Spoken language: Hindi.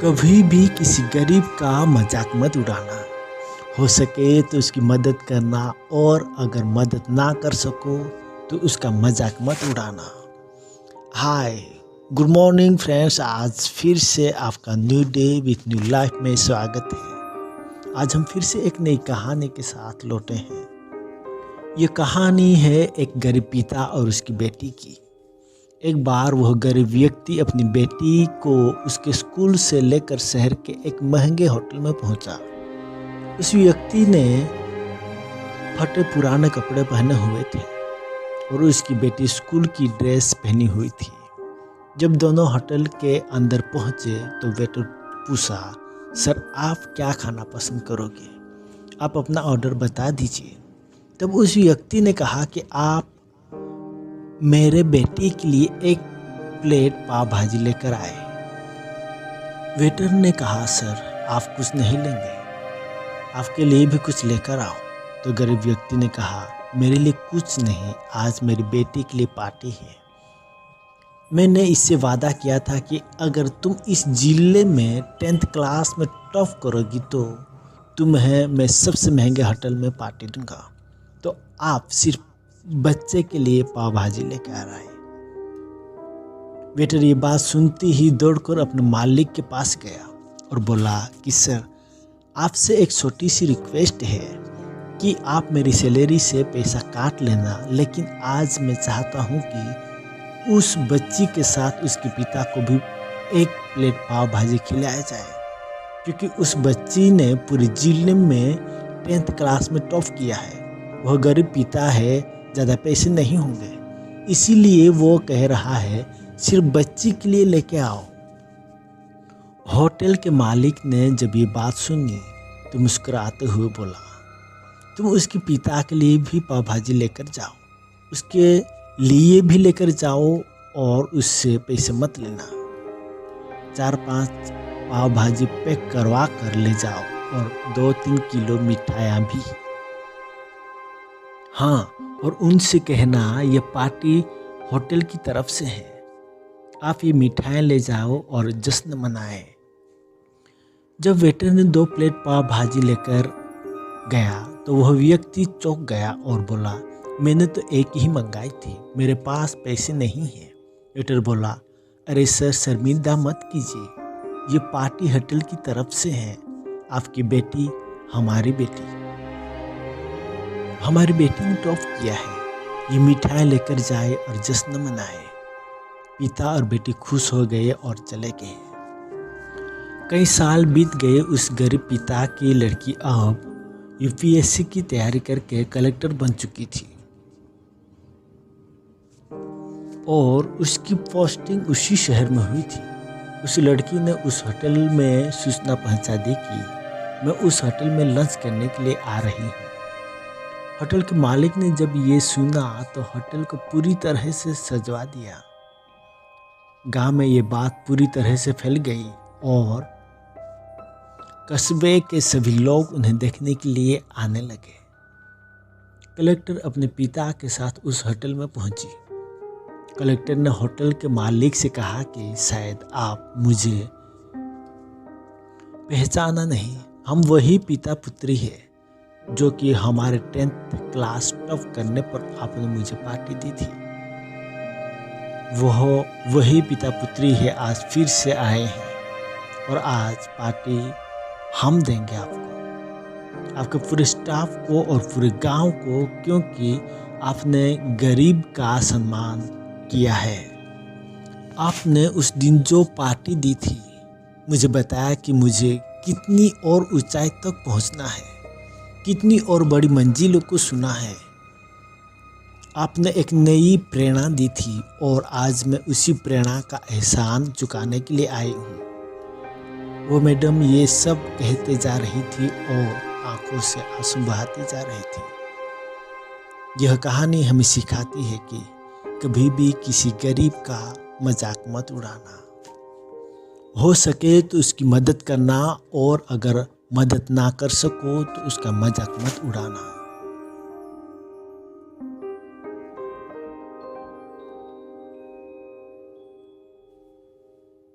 कभी भी किसी गरीब का मजाक मत उड़ाना। हो सके तो उसकी मदद करना, और अगर मदद ना कर सको तो उसका मजाक मत उड़ाना। हाय, गुड मॉर्निंग फ्रेंड्स। आज फिर से आपका new day with new life में स्वागत है। आज हम फिर से एक नई कहानी के साथ लौटे हैं। ये कहानी है एक गरीब पिता और उसकी बेटी की। एक बार वह गरीब व्यक्ति अपनी बेटी को उसके स्कूल से लेकर शहर के एक महंगे होटल में पहुंचा। उस व्यक्ति ने फटे पुराने कपड़े पहने हुए थे और उसकी बेटी स्कूल की ड्रेस पहनी हुई थी। जब दोनों होटल के अंदर पहुंचे तो वेटर पूछा, सर आप क्या खाना पसंद करोगे? आप अपना ऑर्डर बता दीजिए। तब उस व्यक्ति ने कहा कि आप मेरे बेटे के लिए एक प्लेट पाव भाजी लेकर आए। वेटर ने कहा, सर आप कुछ नहीं लेंगे, आपके लिए भी कुछ लेकर आओ। तो गरीब व्यक्ति ने कहा, मेरे लिए कुछ नहीं, आज मेरी बेटी के लिए पार्टी है। मैंने इससे वादा किया था कि अगर तुम इस जिले में 10th क्लास में टॉप करोगी तो तुम्हें मैं सबसे महंगे होटल में पार्टी दूंगा। तो आप सिर्फ बच्चे के लिए पाव भाजी लेकर आ रहे। वेटर ये बात सुनते ही दौड़कर अपने मालिक के पास गया और बोला कि सर आपसे एक छोटी सी रिक्वेस्ट है कि आप मेरी सैलरी से पैसा काट लेना, लेकिन आज मैं चाहता हूँ कि उस बच्ची के साथ उसके पिता को भी एक प्लेट पाव भाजी खिलाया जाए, क्योंकि उस बच्ची ने पूरी जिले में 10th क्लास में टॉप किया है। वह गरीब पिता है, ज़्यादा पैसे नहीं होंगे, इसीलिए वो कह रहा है सिर्फ बच्ची के लिए लेके आओ। होटल के मालिक ने जब ये बात सुनी तो मुस्कुराते हुए बोला, तुम उसके पिता के लिए भी पाव भाजी लेकर जाओ, उसके लिए भी लेकर जाओ और उससे पैसे मत लेना। 4-5 पाव भाजी पैक करवा कर ले जाओ और 2-3 किलो मिठाइयाँ भी। हाँ, और उनसे कहना ये पार्टी होटल की तरफ से है, आप ये मिठाई ले जाओ और जश्न मनाएं। जब वेटर ने 2 प्लेट पाव भाजी लेकर गया तो वह व्यक्ति चौंक गया और बोला, मैंने तो एक ही मंगाई थी, मेरे पास पैसे नहीं हैं। वेटर बोला, अरे सर शर्मिंदा मत कीजिए, ये पार्टी होटल की तरफ से है, आपकी बेटी हमारी बेटी ने टॉप किया है, ये मिठाई लेकर जाए और जश्न मनाए। पिता और बेटी खुश हो गए और चले गए। कई साल बीत गए। उस गरीब पिता की लड़की अब यूपीएससी की तैयारी करके कलेक्टर बन चुकी थी और उसकी पोस्टिंग उसी शहर में हुई थी। उस लड़की ने उस होटल में सूचना पहुंचा दी कि मैं उस होटल में लंच करने के लिए आ रही हूँ। होटल के मालिक ने जब ये सुना तो होटल को पूरी तरह से सजवा दिया। गांव में ये बात पूरी तरह से फैल गई और कस्बे के सभी लोग उन्हें देखने के लिए आने लगे। कलेक्टर अपने पिता के साथ उस होटल में पहुंची। कलेक्टर ने होटल के मालिक से कहा कि शायद आप मुझे पहचाना नहीं, हम वही पिता पुत्री है जो कि हमारे 10th क्लास टॉप करने पर आपने मुझे पार्टी दी थी। वही पिता पुत्री है, आज फिर से आए हैं और आज पार्टी हम देंगे आपको, आपके पूरे स्टाफ को और पूरे गांव को, क्योंकि आपने गरीब का सम्मान किया है। आपने उस दिन जो पार्टी दी थी, मुझे बताया कि मुझे कितनी और ऊंचाई तक पहुंचना है, कितनी और बड़ी मंजिलों को सुना है। आपने एक नई प्रेरणा दी थी और आज मैं उसी प्रेरणा का एहसान चुकाने के लिए आई हूँ। वो मैडम ये सब कहते जा रही थी और आंखों से आंसू बहाती जा रही थी। यह कहानी हमें सिखाती है कि कभी भी किसी गरीब का मजाक मत उड़ाना। हो सके तो उसकी मदद करना, और अगर मदद ना कर सको तो उसका मजाक मत उड़ाना।